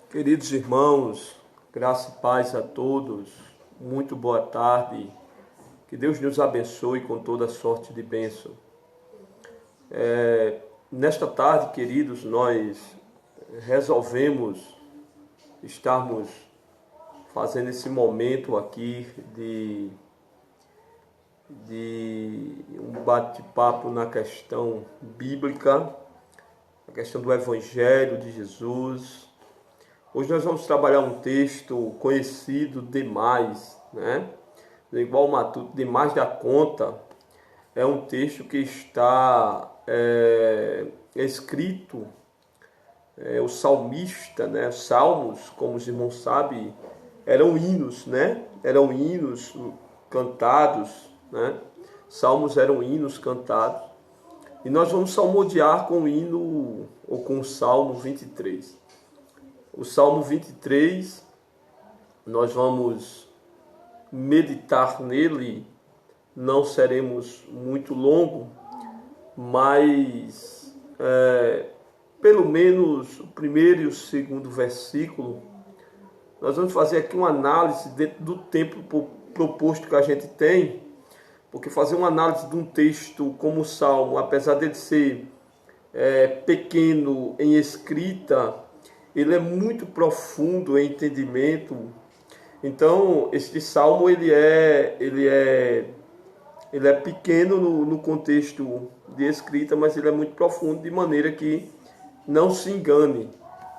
Queridos irmãos, graça e paz a todos, muito boa tarde, que Deus nos abençoe com toda sorte de bênção. Nesta tarde, queridos, nós resolvemos estarmos fazendo esse momento aqui de um bate-papo na questão bíblica, a questão do Evangelho de Jesus. Hoje nós vamos trabalhar um texto conhecido demais, né? Igual Matuto, demais da conta. É um texto que está escrito, o salmista, né? Salmos, como os irmãos sabem, eram hinos, né? Eram hinos cantados, né? Salmos eram hinos cantados. E nós vamos salmodiar com o hino, ou com o Salmo 23. O Salmo 23, nós vamos meditar nele, não seremos muito longo, mas pelo menos o primeiro e o segundo versículo, nós vamos fazer aqui uma análise dentro do tempo proposto que a gente tem, porque fazer uma análise de um texto como o Salmo, apesar dele ser pequeno em escrita, ele é muito profundo em entendimento. Então, este salmo ele é pequeno no contexto de escrita, mas ele é muito profundo, de maneira que não se engane.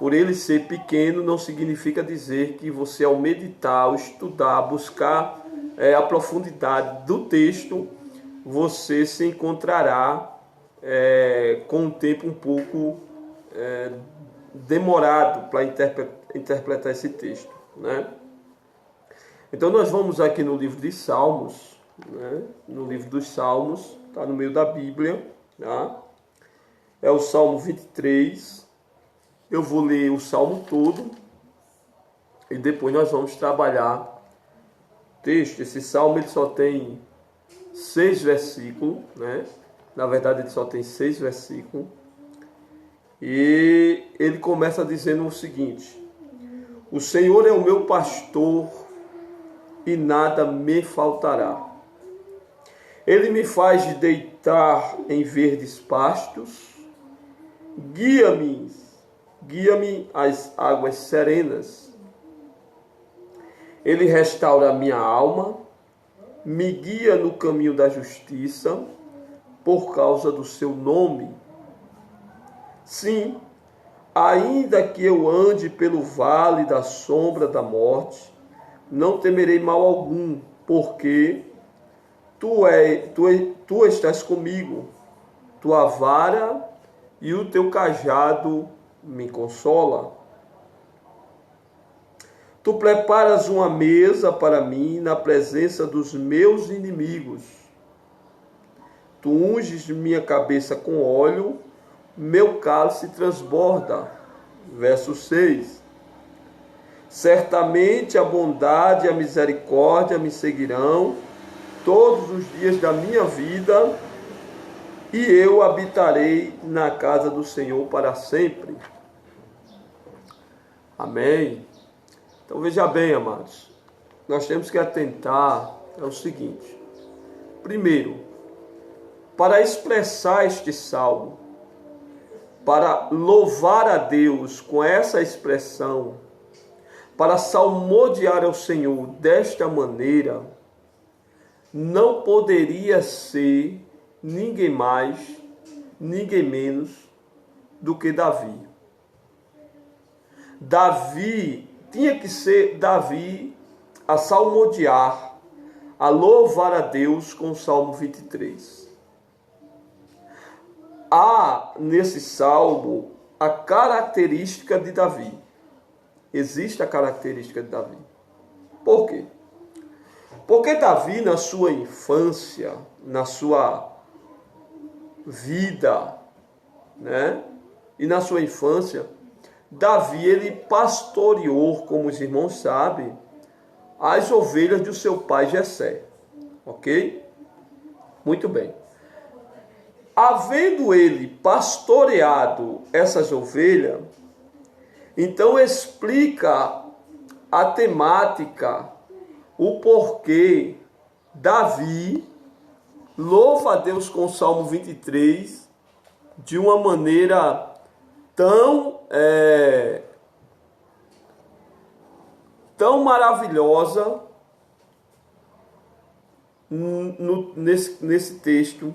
Por ele ser pequeno, não significa dizer que você, ao meditar, ao estudar, buscar a profundidade do texto, você se encontrará com um tempo um pouco demorado para interpretar esse texto, né? Então nós vamos aqui no livro de Salmos, né? No livro dos Salmos, está no meio da Bíblia, tá? É o Salmo 23. Eu vou ler o Salmo todo e depois nós vamos trabalhar o texto. Esse Salmo ele só tem 6 versículos, né? Na verdade ele só tem 6 versículos. E ele começa dizendo o seguinte: o Senhor é o meu pastor e nada me faltará. Ele me faz deitar em verdes pastos, guia-me às águas serenas. Ele restaura a minha alma, me guia no caminho da justiça, por causa do seu nome. Sim, ainda que eu ande pelo vale da sombra da morte, não temerei mal algum, porque tu estás comigo, tua vara e o teu cajado me consola. Tu preparas uma mesa para mim na presença dos meus inimigos. Tu unges minha cabeça com óleo, meu cálice transborda. Verso 6. Certamente a bondade e a misericórdia me seguirão todos os dias da minha vida, e eu habitarei na casa do Senhor para sempre. Amém. Então veja bem, amados, nós temos que atentar ao seguinte. Primeiro, para expressar este salmo, para louvar a Deus com essa expressão, para salmodiar ao Senhor desta maneira, não poderia ser ninguém mais, ninguém menos do que Davi. Tinha que ser Davi a salmodiar, a louvar a Deus com o Salmo 23. Há nesse salmo a característica de Davi. Existe a característica de Davi. Por quê? Porque Davi, na sua infância, na sua vida, né? E na sua infância, Davi, ele pastoreou, como os irmãos sabem, as ovelhas do seu pai Jessé. Ok? Muito bem. Havendo ele pastoreado essas ovelhas, Então explica a temática, o porquê Davi louva a Deus com o Salmo 23 de uma maneira tão maravilhosa nesse texto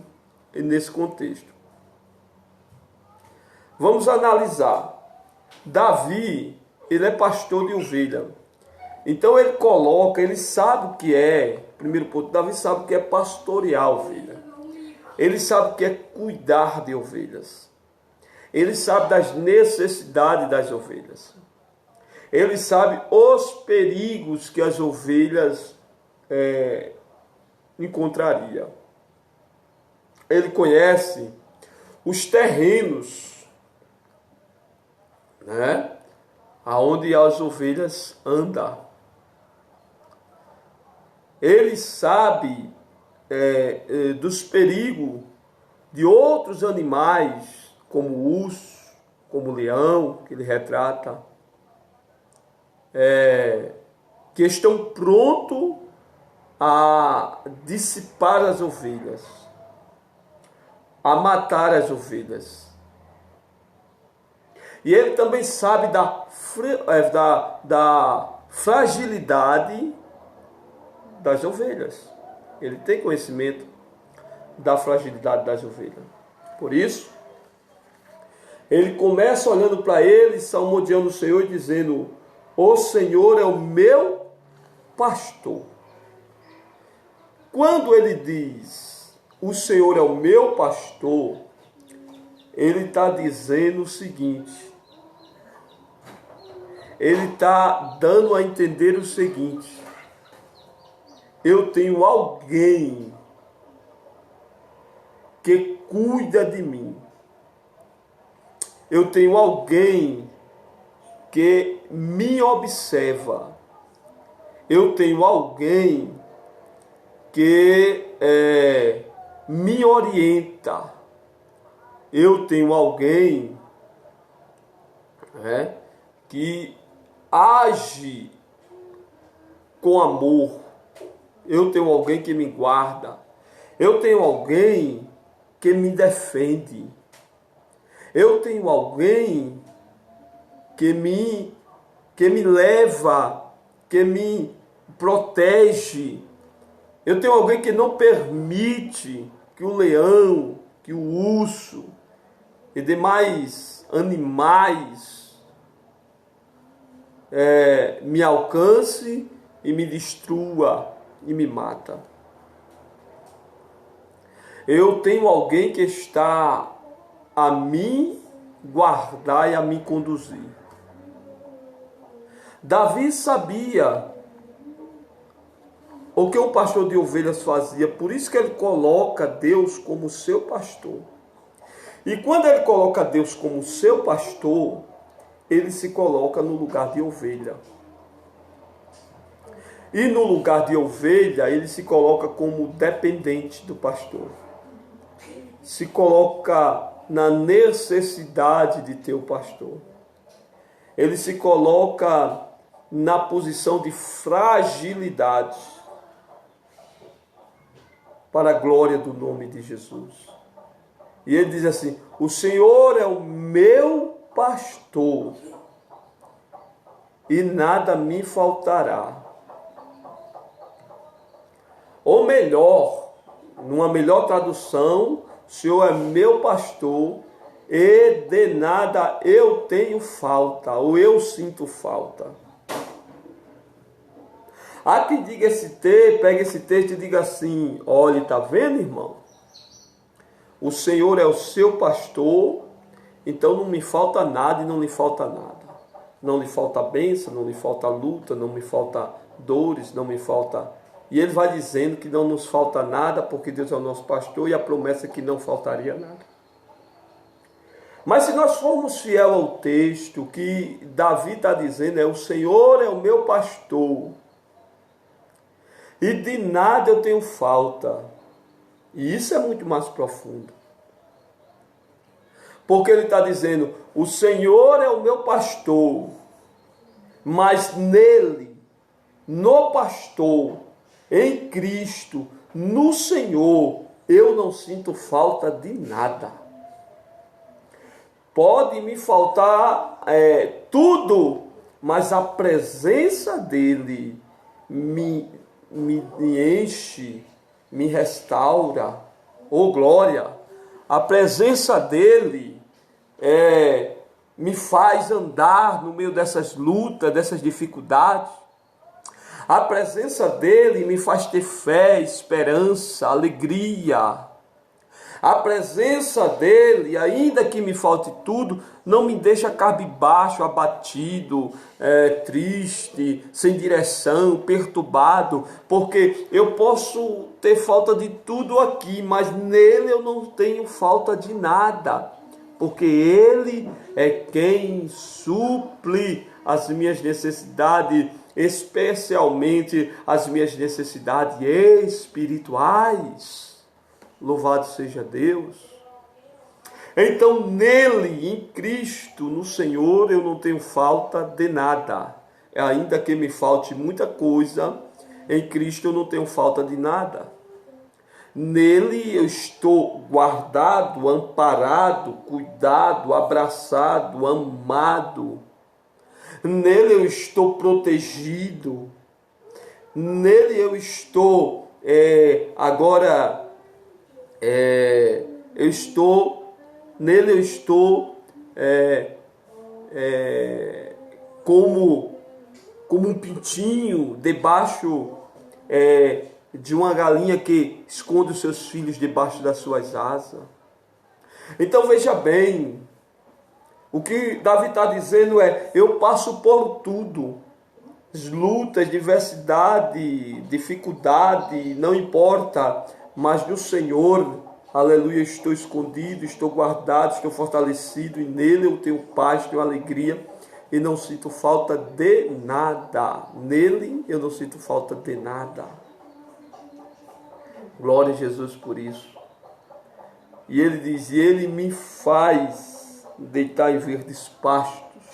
e nesse contexto. Vamos analisar. Davi, ele é pastor de ovelha. Então ele sabe o que é, primeiro ponto, Davi sabe o que é pastorear a ovelha. Ele sabe o que é cuidar de ovelhas. Ele sabe das necessidades das ovelhas. Ele sabe os perigos que as ovelhas encontraria. Ele conhece os terrenos, né, aonde as ovelhas andam. Ele sabe dos perigos de outros animais, como o urso, como o leão, que ele retrata, que estão prontos a dissipar as ovelhas, a matar as ovelhas. E ele também sabe da fragilidade das ovelhas. Ele tem conhecimento da fragilidade das ovelhas. Por isso, ele começa olhando para ele, salmodiando o Senhor e dizendo: o Senhor é o meu pastor. Quando ele diz, o Senhor é o meu pastor, ele está dizendo o seguinte, ele está dando a entender o seguinte: eu tenho alguém que cuida de mim. Eu tenho alguém que me observa. Eu tenho alguém que me orienta. Eu tenho alguém que age com amor. Eu tenho alguém que me guarda. Eu tenho alguém que me defende. Eu tenho alguém que me leva, que me protege. Eu tenho alguém que não permite que o leão, que o urso e demais animais me alcance e me destrua e me mata. Eu tenho alguém que está a me guardar e a me conduzir. Davi sabia o que um pastor de ovelhas fazia, por isso que ele coloca Deus como seu pastor. E quando ele coloca Deus como seu pastor, ele se coloca no lugar de ovelha. E no lugar de ovelha, ele se coloca como dependente do pastor. Se coloca na necessidade de ter o pastor. Ele se coloca na posição de fragilidade para a glória do nome de Jesus. E ele diz assim: o Senhor é o meu pastor e nada me faltará. Ou melhor, numa melhor tradução, o Senhor é meu pastor e de nada eu tenho falta, ou eu sinto falta. Há quem diga pega esse texto e diga assim: olha, está vendo, irmão? O Senhor é o seu pastor, então não me falta nada e não lhe falta nada. Não lhe falta bênção, não lhe falta luta, não me falta dores, não me falta... E ele vai dizendo que não nos falta nada, porque Deus é o nosso pastor e a promessa é que não faltaria nada. Mas se nós formos fiel ao texto, que Davi está dizendo o Senhor é o meu pastor e de nada eu tenho falta. E isso é muito mais profundo. Porque ele está dizendo, o Senhor é o meu pastor Mas nele, no pastor, em Cristo, no Senhor, eu não sinto falta de nada. Pode me faltar tudo, mas a presença dele me enche, me restaura. Oh glória! A presença dele me faz andar no meio dessas lutas, dessas dificuldades. A presença dele me faz ter fé, esperança, alegria. A presença dele, ainda que me falte tudo, não me deixa cabisbaixo, abatido, triste, sem direção, perturbado, porque eu posso ter falta de tudo aqui, mas nele eu não tenho falta de nada, porque ele é quem supre as minhas necessidades, especialmente as minhas necessidades espirituais. Louvado seja Deus. Então, nele, em Cristo, no Senhor, eu não tenho falta de nada. Ainda que me falte muita coisa, em Cristo eu não tenho falta de nada. Nele eu estou guardado, amparado, cuidado, abraçado, amado. Nele eu estou protegido. Nele eu estou nele eu estou como um pintinho debaixo de uma galinha que esconde os seus filhos debaixo das suas asas. Então veja bem, o que Davi está dizendo eu passo por tudo, lutas, diversidade, dificuldade, não importa, mas no Senhor, aleluia, estou escondido, estou guardado, estou fortalecido, e nele eu tenho paz, tenho alegria, e não sinto falta de nada. Nele eu não sinto falta de nada. Glória a Jesus por isso. E ele diz, ele me faz deitar em verdes pastos.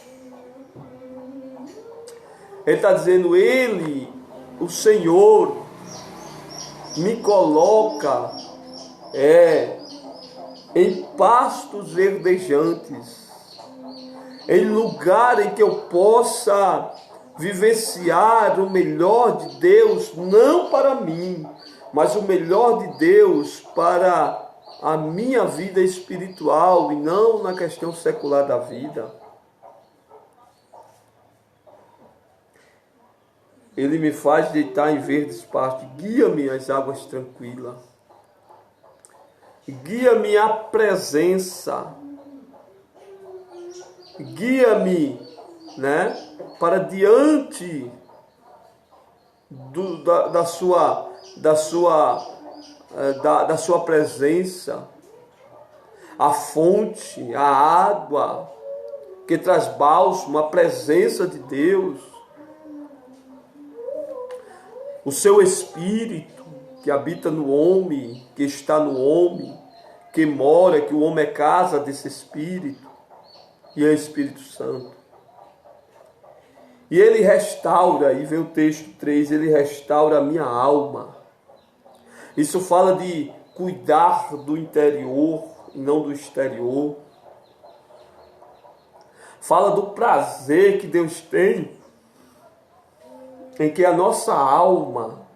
Ele está dizendo, ele, o Senhor, me coloca em pastos verdejantes, em lugar em que eu possa vivenciar o melhor de Deus, não para mim, mas o melhor de Deus para a minha vida espiritual e não na questão secular da vida. Ele me faz deitar em verdes pastos, guia-me às águas tranquilas. Guia-me à presença. Guia-me, para diante da sua presença. A fonte, a água que traz bálsamo, a presença de Deus. O seu Espírito que habita no homem, que está no homem, que mora, que o homem é casa desse Espírito, e é o Espírito Santo. E ele restaura, e vem o texto 3, ele restaura a minha alma. Isso fala de cuidar do interior e não do exterior. Fala do prazer que Deus tem em que a nossa alma,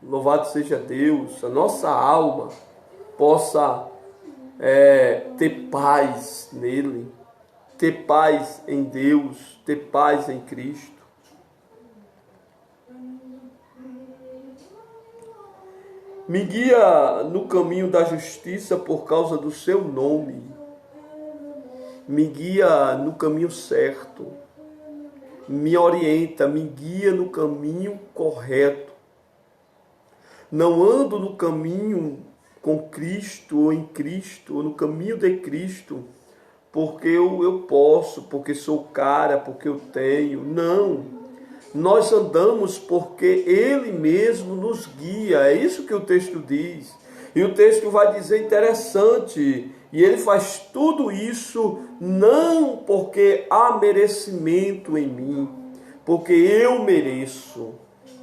louvado seja Deus, a nossa alma possa ter paz nele, ter paz em Deus, ter paz em Cristo. Me guia no caminho da justiça por causa do seu nome. Me guia no caminho certo. Me orienta, me guia no caminho correto. Não ando no caminho com Cristo ou em Cristo, ou no caminho de Cristo, porque eu posso, porque sou cara, porque eu tenho. Não. Nós andamos porque Ele mesmo nos guia. É isso que o texto diz. E o texto vai dizer interessante. E Ele faz tudo isso não porque há merecimento em mim, porque eu mereço,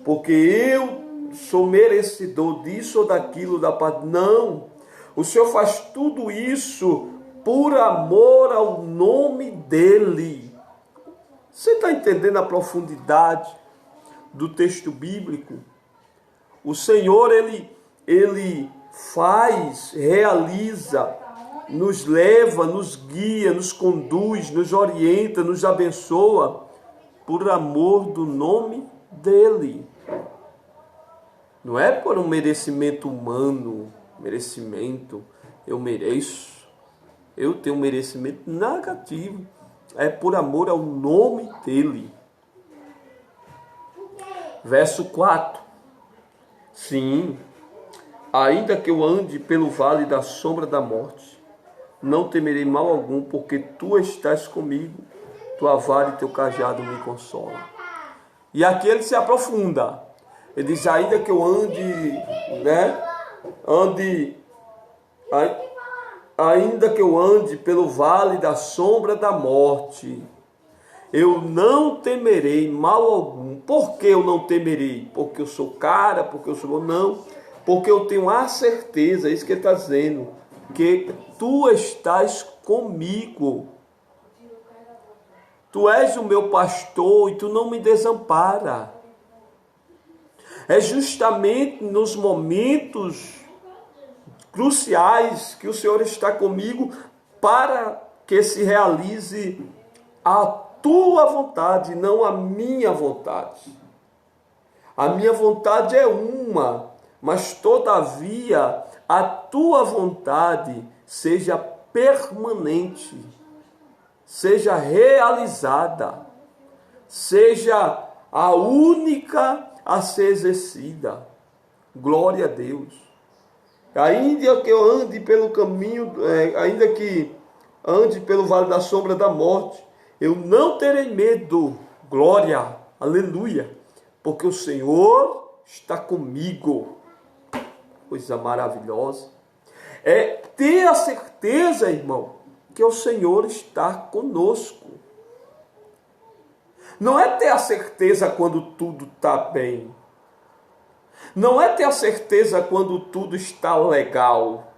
porque eu sou merecedor disso ou daquilo da parte. Não, o Senhor faz tudo isso por amor ao nome dEle. Você está entendendo a profundidade do texto bíblico? O Senhor, Ele faz, realiza, nos leva, nos guia, nos conduz, nos orienta, nos abençoa, por amor do nome dEle. Não é por um merecimento humano, eu mereço, eu tenho um merecimento negativo. É por amor ao nome dEle. Verso 4. Sim, ainda que eu ande pelo vale da sombra da morte, não temerei mal algum, porque tu estás comigo, tua vara e teu cajado me consolam. E aqui ele se aprofunda. Ele diz, ainda que eu ainda que eu ande pelo vale da sombra da morte, eu não temerei mal algum. Por que eu não temerei? Porque eu sou cara, porque eu sou... Não, porque eu tenho a certeza, é isso que ele está dizendo, que tu estás comigo. Tu és o meu pastor e tu não me desampara. É justamente nos momentos cruciais que o Senhor está comigo para que se realize a tua vontade, não a minha vontade. A minha vontade é uma, mas todavia a tua vontade seja permanente, seja realizada, seja a única a ser exercida. Glória a Deus. Ainda que eu ande pelo caminho, ainda que ande pelo vale da sombra da morte, eu não terei medo. Glória, aleluia, porque o Senhor está comigo. Coisa maravilhosa. É ter a certeza, irmão, que o Senhor está conosco. Não é ter a certeza quando tudo está bem. Não é ter a certeza quando tudo está legal.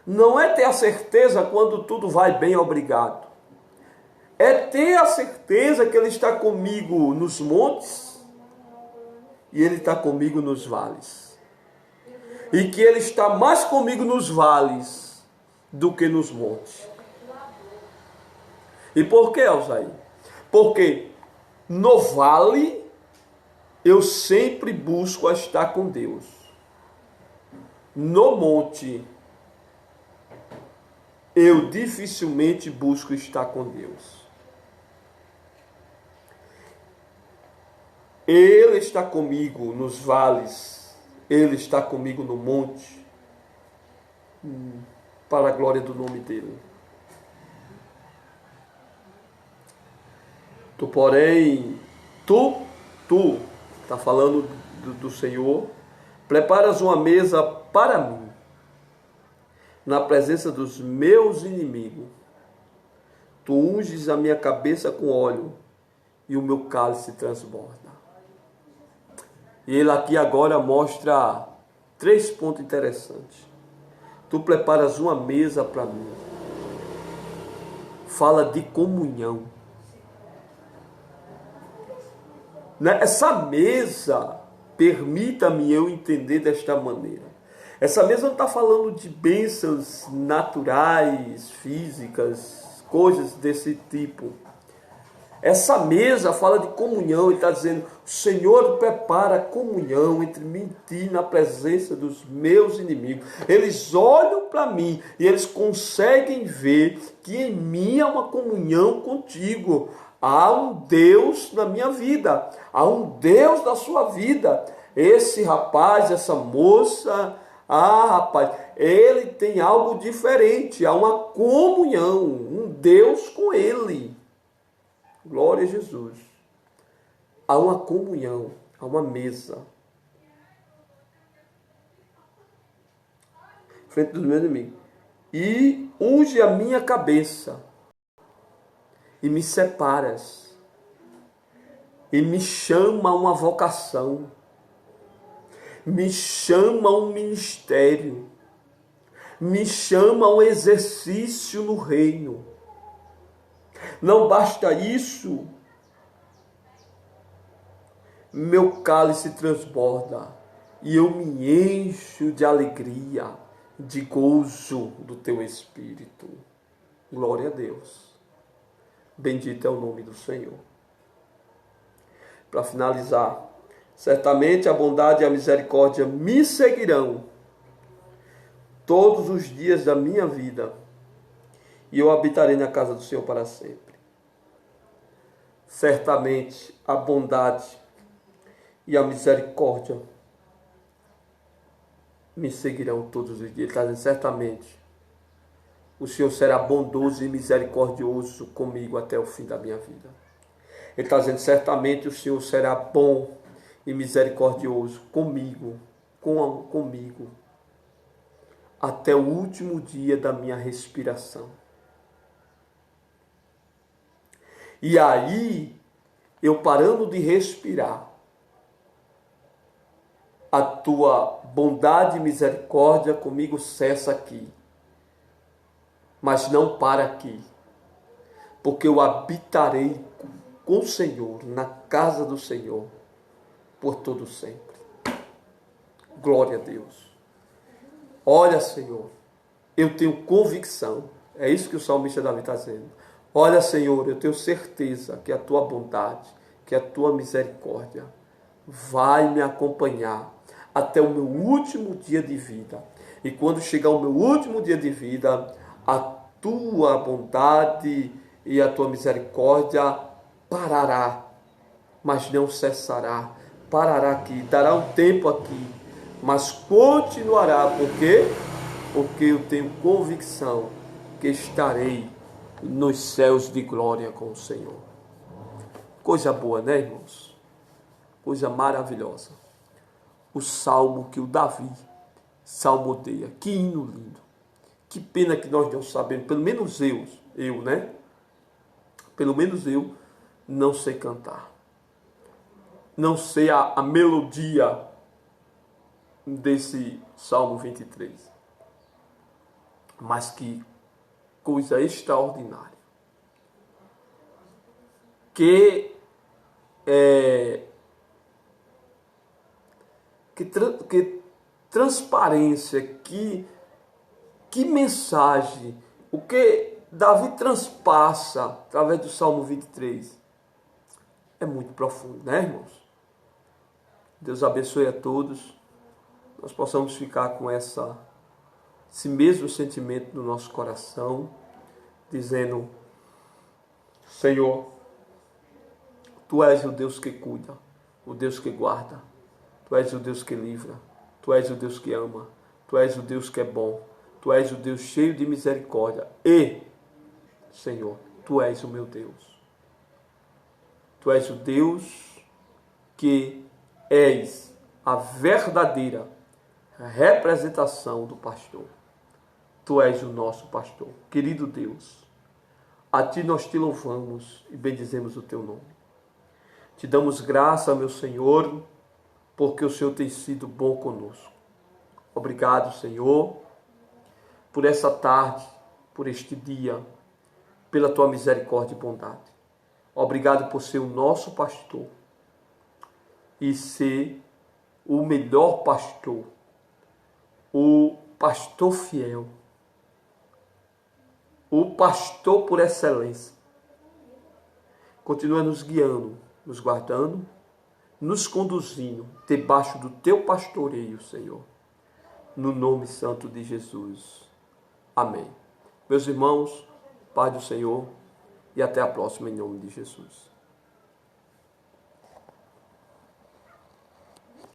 Não é ter a certeza quando tudo vai bem, obrigado. É ter a certeza que Ele está comigo nos montes e Ele está comigo nos vales. E que Ele está mais comigo nos vales do que nos montes. E por que, Alzair? Porque no vale eu sempre busco estar com Deus. No monte eu dificilmente busco estar com Deus. Ele está comigo nos vales, Ele está comigo no monte, para a glória do nome dEle. Tu, está falando do Senhor, preparas uma mesa para mim, na presença dos meus inimigos. Tu unges a minha cabeça com óleo e o meu cálice transborda. E ele aqui agora mostra 3 pontos interessantes. Tu preparas uma mesa para mim. Fala de comunhão. Essa mesa, permita-me eu entender desta maneira. Essa mesa não está falando de bênçãos naturais, físicas, coisas desse tipo. Essa mesa fala de comunhão. Ele está dizendo, o Senhor prepara comunhão entre mim e ti na presença dos meus inimigos. Eles olham para mim e eles conseguem ver que em mim há uma comunhão contigo. Há um Deus na minha vida, há um Deus na sua vida. Esse rapaz, essa moça, rapaz, ele tem algo diferente, há uma comunhão, um Deus com ele. Glória a Jesus. Há uma comunhão, há uma mesa. Frente dos meus inimigos. E unge a minha cabeça. E me separas e me chama a uma vocação, me chama a um ministério, me chama a um exercício no reino. Não basta isso, meu cálice transborda e eu me encho de alegria, de gozo do teu Espírito. Glória a Deus. Bendito é o nome do Senhor. Para finalizar, certamente a bondade e a misericórdia me seguirão todos os dias da minha vida e eu habitarei na casa do Senhor para sempre. Certamente a bondade e a misericórdia me seguirão todos os dias. Ele está dizendo, certamente o Senhor será bondoso e misericordioso comigo até o fim da minha vida. Ele está dizendo, certamente o Senhor será bom e misericordioso comigo, comigo, até o último dia da minha respiração. E aí, eu parando de respirar, a tua bondade e misericórdia comigo cessa aqui. Mas não para aqui, porque eu habitarei com o Senhor, na casa do Senhor, por todo sempre. Glória a Deus. Olha, Senhor, eu tenho convicção, é isso que o salmista Davi está dizendo. Olha, Senhor, eu tenho certeza que a tua bondade, que a tua misericórdia vai me acompanhar até o meu último dia de vida. E quando chegar o meu último dia de vida, a tua bondade e a tua misericórdia parará, mas não cessará. Parará aqui, dará um tempo aqui, mas continuará. Por quê? Porque eu tenho convicção que estarei nos céus de glória com o Senhor. Coisa boa, né, irmãos? Coisa maravilhosa. O salmo que o Davi salmodeia. Que hino lindo. Que pena que nós não sabemos, pelo menos eu, né? Pelo menos eu não sei cantar. Não sei a melodia desse Salmo 23. Mas que coisa extraordinária. Que transparência, que mensagem, o que Davi transpassa através do Salmo 23. É muito profundo, né, irmãos? Deus abençoe a todos. Nós possamos ficar com esse mesmo sentimento no nosso coração, dizendo, Senhor, Tu és o Deus que cuida, o Deus que guarda, Tu és o Deus que livra, Tu és o Deus que ama, Tu és o Deus que é bom, Tu és o Deus cheio de misericórdia e, Senhor, Tu és o meu Deus. Tu és o Deus que és a verdadeira representação do pastor. Tu és o nosso pastor. Querido Deus, a Ti nós Te louvamos e bendizemos o Teu nome. Te damos graça, meu Senhor, porque o Senhor tem sido bom conosco. Obrigado, Senhor, por essa tarde, por este dia, pela Tua misericórdia e bondade. Obrigado por ser o nosso pastor e ser o melhor pastor, o pastor fiel, o pastor por excelência. Continua nos guiando, nos guardando, nos conduzindo debaixo do Teu pastoreio, Senhor. No nome santo de Jesus. Amém. Meus irmãos, Pai do Senhor, e até a próxima em nome de Jesus.